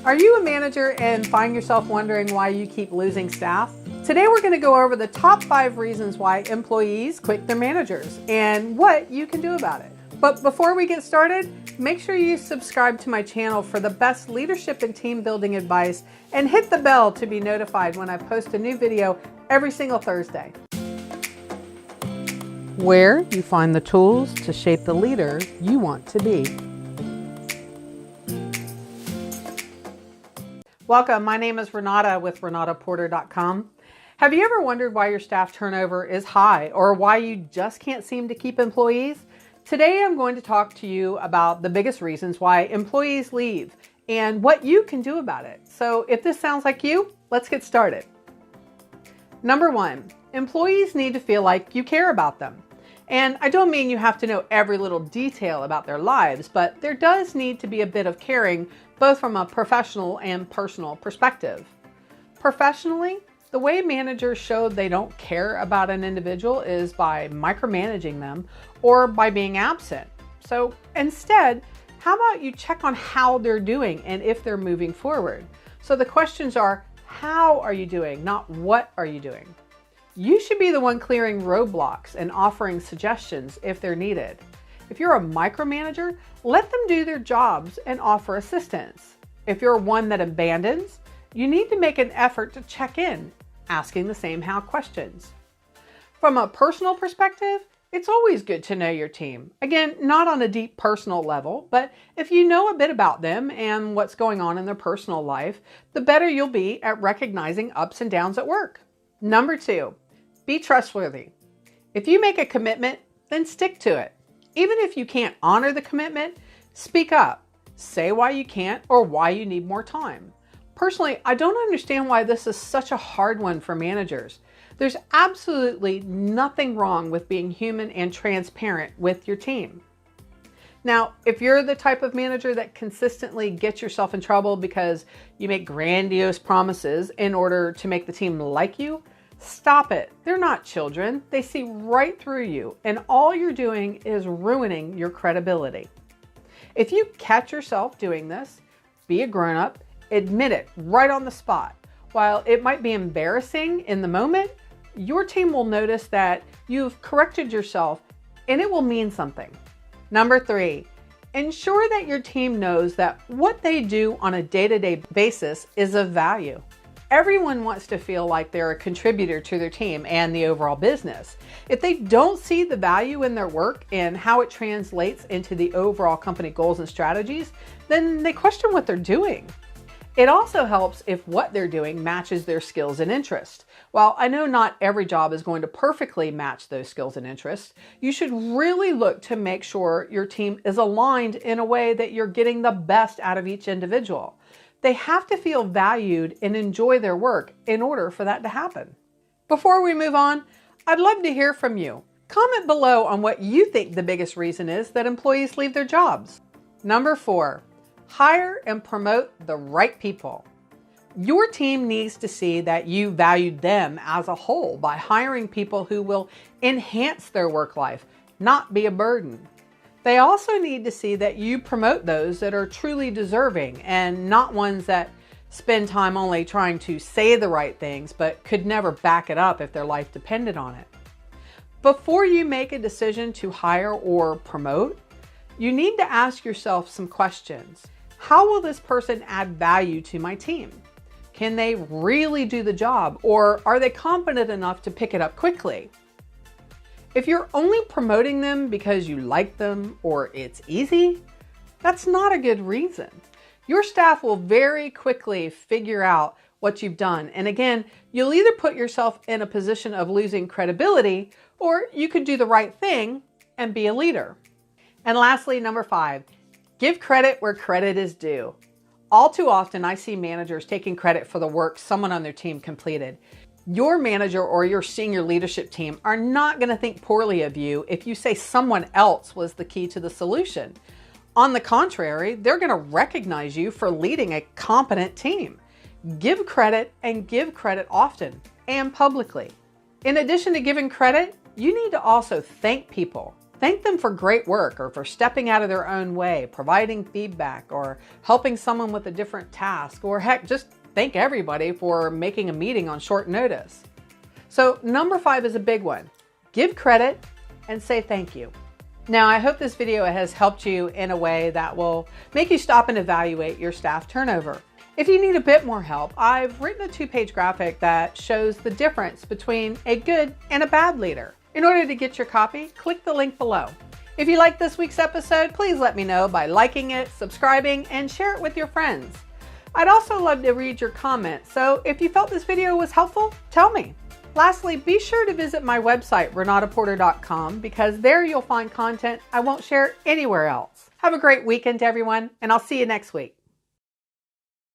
Are you a manager and find yourself wondering why you keep losing staff? Today we're going to go over the top 5 reasons why employees quit their managers and what you can do about it. But before we get started, make sure you subscribe to my channel for the best leadership and team building advice and hit the bell to be notified when I post a new video every single Thursday. Where you find the tools to shape the leader you want to be. Welcome, my name is Renata with RenataPorter.com. Have you ever wondered why your staff turnover is high or why you just can't seem to keep employees? Today I'm going to talk to you about the biggest reasons why employees leave and what you can do about it. So if this sounds like you, let's get started. Number 1, employees need to feel like you care about them. And I don't mean you have to know every little detail about their lives, but there does need to be a bit of caring, both from a professional and personal perspective. Professionally, the way managers show they don't care about an individual is by micromanaging them or by being absent. So instead, how about you check on how they're doing and if they're moving forward? So the questions are, how are you doing, not what are you doing? You should be the one clearing roadblocks and offering suggestions if they're needed. If you're a micromanager, let them do their jobs and offer assistance. If you're one that abandons, you need to make an effort to check in, asking the same how questions. From a personal perspective, it's always good to know your team. Again, not on a deep personal level, but if you know a bit about them and what's going on in their personal life, the better you'll be at recognizing ups and downs at work. Number 2, be trustworthy. If you make a commitment, then stick to it. Even if you can't honor the commitment, speak up. Say why you can't or why you need more time. Personally, I don't understand why this is such a hard one for managers. There's absolutely nothing wrong with being human and transparent with your team. Now, if you're the type of manager that consistently gets yourself in trouble because you make grandiose promises in order to make the team like you, stop it. They're not children. They see right through you, and all you're doing is ruining your credibility. If you catch yourself doing this, be a grown-up, admit it right on the spot. While it might be embarrassing in the moment, your team will notice that you've corrected yourself, and it will mean something. Number 3, ensure that your team knows that what they do on a day-to-day basis is of value. Everyone wants to feel like they're a contributor to their team and the overall business. If they don't see the value in their work and how it translates into the overall company goals and strategies, then they question what they're doing. It also helps if what they're doing matches their skills and interests. While I know not every job is going to perfectly match those skills and interests, you should really look to make sure your team is aligned in a way that you're getting the best out of each individual. They have to feel valued and enjoy their work in order for that to happen. Before we move on, I'd love to hear from you. Comment below on what you think the biggest reason is that employees leave their jobs. Number 4, hire and promote the right people. Your team needs to see that you valued them as a whole by hiring people who will enhance their work life, not be a burden. They also need to see that you promote those that are truly deserving and not ones that spend time only trying to say the right things but could never back it up if their life depended on it. Before you make a decision to hire or promote, you need to ask yourself some questions. How will this person add value to my team? Can they really do the job, or are they competent enough to pick it up quickly? If you're only promoting them because you like them or it's easy, that's not a good reason. Your staff will very quickly figure out what you've done. And again, you'll either put yourself in a position of losing credibility, or you could do the right thing and be a leader. And lastly, number 5, give credit where credit is due. All too often, I see managers taking credit for the work someone on their team completed. Your manager or your senior leadership team are not going to think poorly of you if you say someone else was the key to the solution. On the contrary, they're going to recognize you for leading a competent team. Give credit and give credit often and publicly. In addition to giving credit, you need to also thank people. Thank them for great work or for stepping out of their own way, providing feedback or helping someone with a different task, or heck, just thank everybody for making a meeting on short notice. So number 5 is a big one. Give credit and say thank you. Now, I hope this video has helped you in a way that will make you stop and evaluate your staff turnover. If you need a bit more help, I've written a 2-page graphic that shows the difference between a good and a bad leader. In order to get your copy, click the link below. If you liked this week's episode, please let me know by liking it, subscribing, and share it with your friends. I'd also love to read your comments, so if you felt this video was helpful, tell me. Lastly, be sure to visit my website, renataporter.com, because there you'll find content I won't share anywhere else. Have a great weekend, everyone, and I'll see you next week.